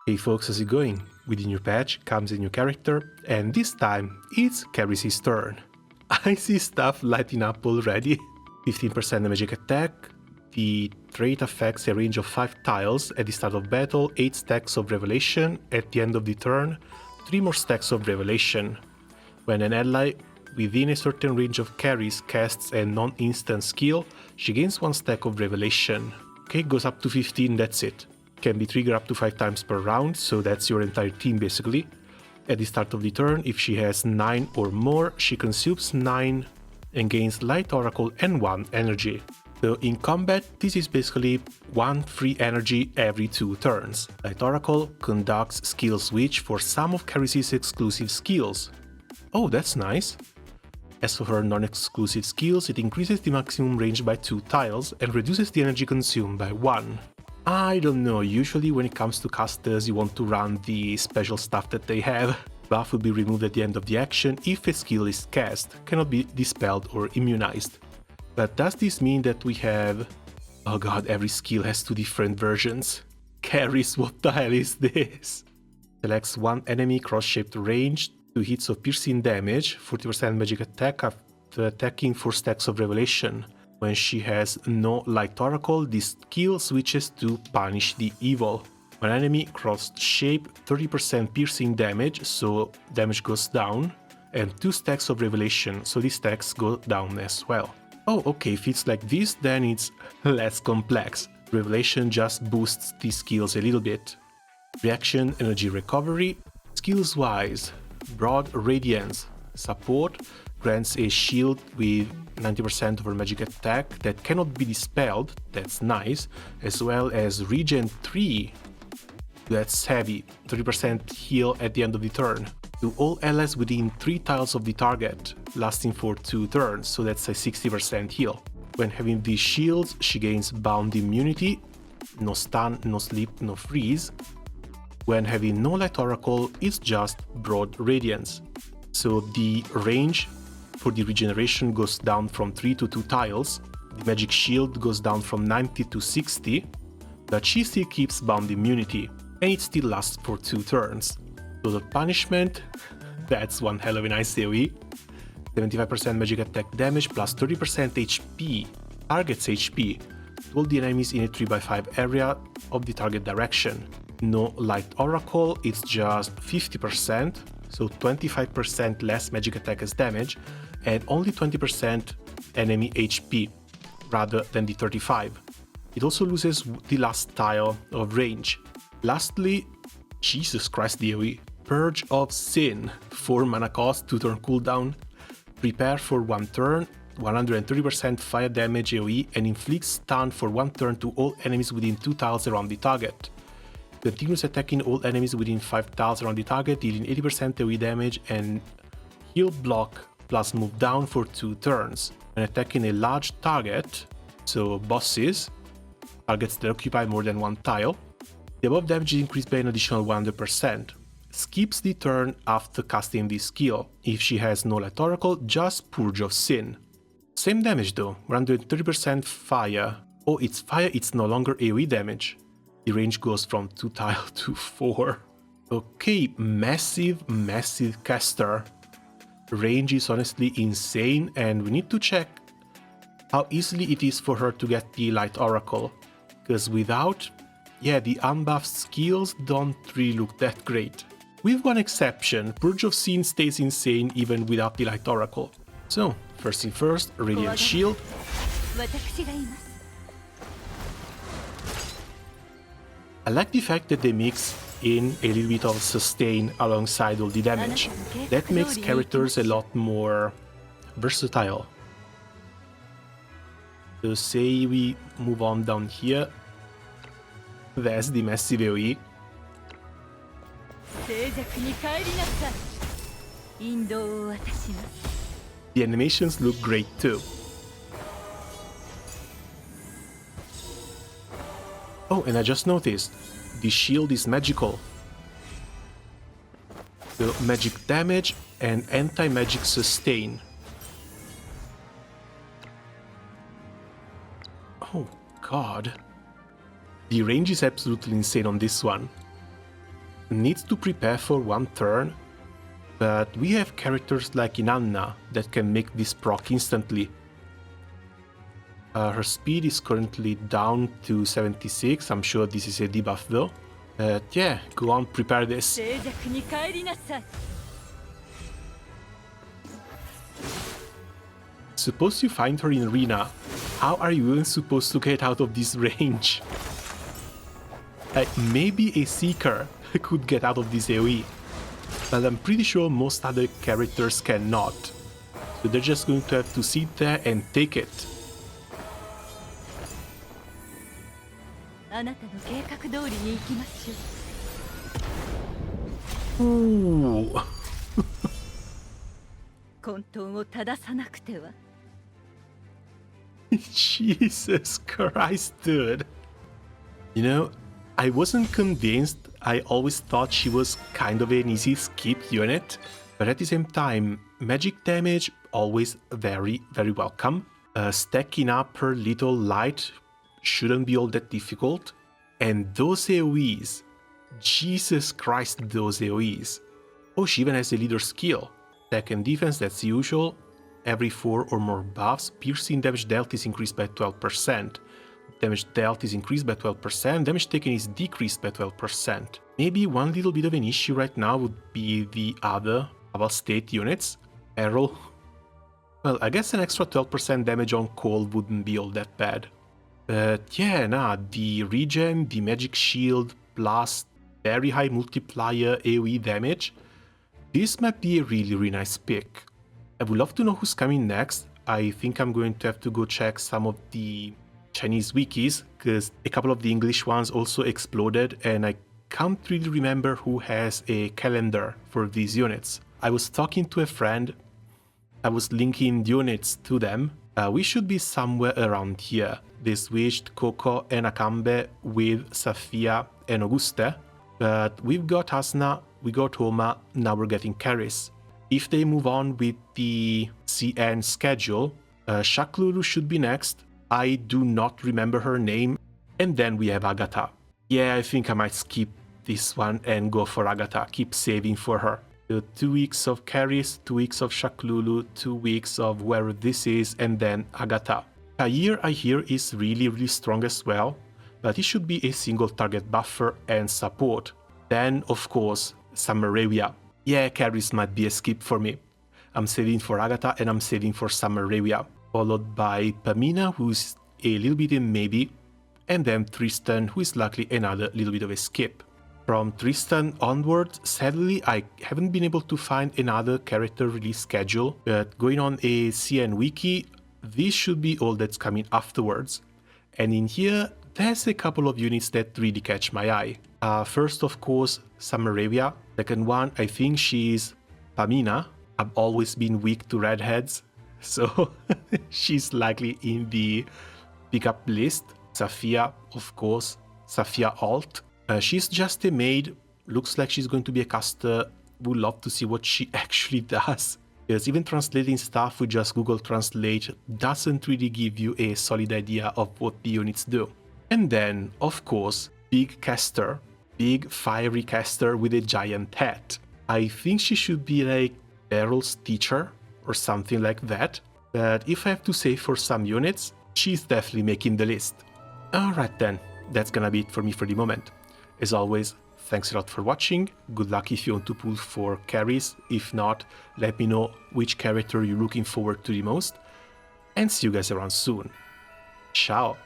Hey folks, how's it going? With the new patch comes a new character, and this time it's Caris' turn. I see stuff lighting up already. 15% magic attack, the trait affects a range of 5 tiles at the start of battle, 8 stacks of revelation, at the end of the turn, 3 more stacks of revelation. When an ally within a certain range of Caris casts a non-instant skill, she gains 1 stack of revelation. Okay, goes up to 15, that's it. Can be triggered up to 5 times per round, so that's your entire team basically. At the start of the turn, if she has 9 or more, she consumes 9 and gains Light Oracle and 1 energy. So in combat, this is basically 1 free energy every 2 turns. Light Oracle conducts skill switch for some of Caris' exclusive skills. Oh, that's nice. As for her non-exclusive skills, it increases the maximum range by 2 tiles and reduces the energy consumed by 1. I don't know, usually when it comes to casters you want to run the special stuff that they have. Buff will be removed at the end of the action if a skill is cast, cannot be dispelled or immunized. But does this mean that we have... Oh god, every skill has 2 different versions. Caris, what the hell is this? Selects 1 enemy cross-shaped range, 2 hits of piercing damage, 40% magic attack after attacking 4 stacks of revelation. When she has no Light Oracle, this skill switches to Punish the Evil. When enemy crossed shape, 30% piercing damage, so damage goes down, and 2 stacks of revelation, so these stacks go down as well. Oh, okay, if it's like this, then it's less complex. Revelation just boosts these skills a little bit. Reaction, energy recovery. Skills-wise, Broad Radiance. Support grants a shield with 90% of her magic attack that cannot be dispelled, that's nice, as well as Regen 3, that's heavy, 30% heal at the end of the turn. To all allies within 3 tiles of the target, lasting for 2 turns, so that's a 60% heal. When having these shields, she gains Bound Immunity, no stun, no sleep, no freeze. When having no Light Oracle, it's just Broad Radiance. So the range for the regeneration goes down from 3 to 2 tiles, the magic shield goes down from 90 to 60, but she still keeps Bound Immunity, and it still lasts for 2 turns. Total Punishment, that's one hell of a nice AoE. 75% magic attack damage plus 30% HP, target's HP, to all the enemies in a 3x5 area of the target direction. No Light Oracle, it's just 50%, so 25% less magic attack as damage, and only 20% enemy HP, rather than the 35. It also loses the last tile of range. Lastly, Jesus Christ DOE, Purge of Sin, 4 mana cost, 2 turn cooldown, prepare for 1 turn, 130% fire damage AoE, and inflicts stun for 1 turn to all enemies within 2 tiles around the target. Continues attacking all enemies within 5 tiles around the target, dealing 80% AoE damage and heal block plus move down for 2 turns. When attacking a large target, so bosses, targets that occupy more than 1 tile, the above damage is increased by an additional 100%. Skips the turn after casting this skill. If she has no Light Oracle, just Purge of Sin. Same damage though, 130% fire. Oh, it's fire, it's no longer AoE damage. The range goes from 2 tile to 4. Okay, massive caster. Range is honestly insane, and we need to check how easily it is for her to get the Light Oracle. Because without, yeah, the unbuffed skills don't really look that great. With one exception, Purge of Sin stays insane even without the Light Oracle. So, first thing first, Radiant Shield. I like the fact that they mix in a little bit of sustain alongside all the damage. That makes characters a lot more versatile. So say we move on down here. That's the massive AoE. The animations look great too. Oh, and I just noticed, the shield is magical. So magic damage and anti-magic sustain. Oh god. The range is absolutely insane on this one. needs to prepare for one turn, but we have characters like Inanna that can make this proc instantly. Her speed is currently down to 76, I'm sure this is a debuff though. Yeah, go on, prepare this. Suppose you find her in arena, how are you even supposed to get out of this range? Maybe a Seeker could get out of this AoE, but I'm pretty sure most other characters cannot. So they're just going to have to sit there and take it. Ooh. Jesus Christ, dude. You know, I wasn't convinced. I always thought she was kind of an easy skip unit, but at the same time, magic damage always very, very welcome. Stacking up her little light shouldn't be all that difficult. And those AoEs, Jesus Christ, those AoEs. Oh, she even has a leader skill. Attack and defense, that's usual. Every 4 or more buffs, piercing damage dealt is increased by 12%. Damage dealt is increased by 12%, damage taken is decreased by 12%. Maybe one little bit of an issue right now would be the other Aval State units. Arrow. Well, I guess an extra 12% damage on cold wouldn't be all that bad. But yeah, nah, the regen, the magic shield, plus very high multiplier AoE damage, this might be a really, really nice pick. I would love to know who's coming next. I think I'm going to have to go check some of the Chinese wikis, because a couple of the English ones also exploded, and I can't really remember who has a calendar for these units. I was talking to a friend, I was linking units to them. We should be somewhere around here. They switched Coco and Akambe with Safia and Auguste, but we've got Asna, we got Homa, now we're getting Caris. If they move on with the CN schedule, Shaklulu should be next. I do not remember her name. And then we have Agatha. Yeah, I think I might skip this one and go for Agatha. Keep saving for her. 2 weeks of Caris, 2 weeks of Shaklulu, 2 weeks of where this is, and then Agatha. Kair, I hear, is really, really strong as well, but he should be a single target buffer and support. Then, of course, Samaravia. Yeah, Caris might be a skip for me. I'm saving for Agatha and I'm saving for Samaravia, followed by Pamina, who's a little bit in maybe, and then Tristan, who is likely another little bit of a skip. From Tristan onward, sadly, I haven't been able to find another character release schedule, but going on a CN wiki, this should be all that's coming afterwards. And in here, there's a couple of units that really catch my eye. First, of course, Samaravia. Second one, I think she's Pamina. I've always been weak to redheads, so she's likely in the pickup list. Safia, of course, Safia Alt. She's just a maid, looks like she's going to be a caster. Would love to see what she actually does. Because even translating stuff with just Google Translate doesn't really give you a solid idea of what the units do. And then, of course, big caster, big fiery caster with a giant hat. I think she should be like Daryl's teacher or something like that. But if I have to say for some units, she's definitely making the list. Alright then, that's gonna be it for me for the moment. As always, thanks a lot for watching. Good luck if you want to pull for Caris. If not, let me know which character you're looking forward to the most. And see you guys around soon. Ciao!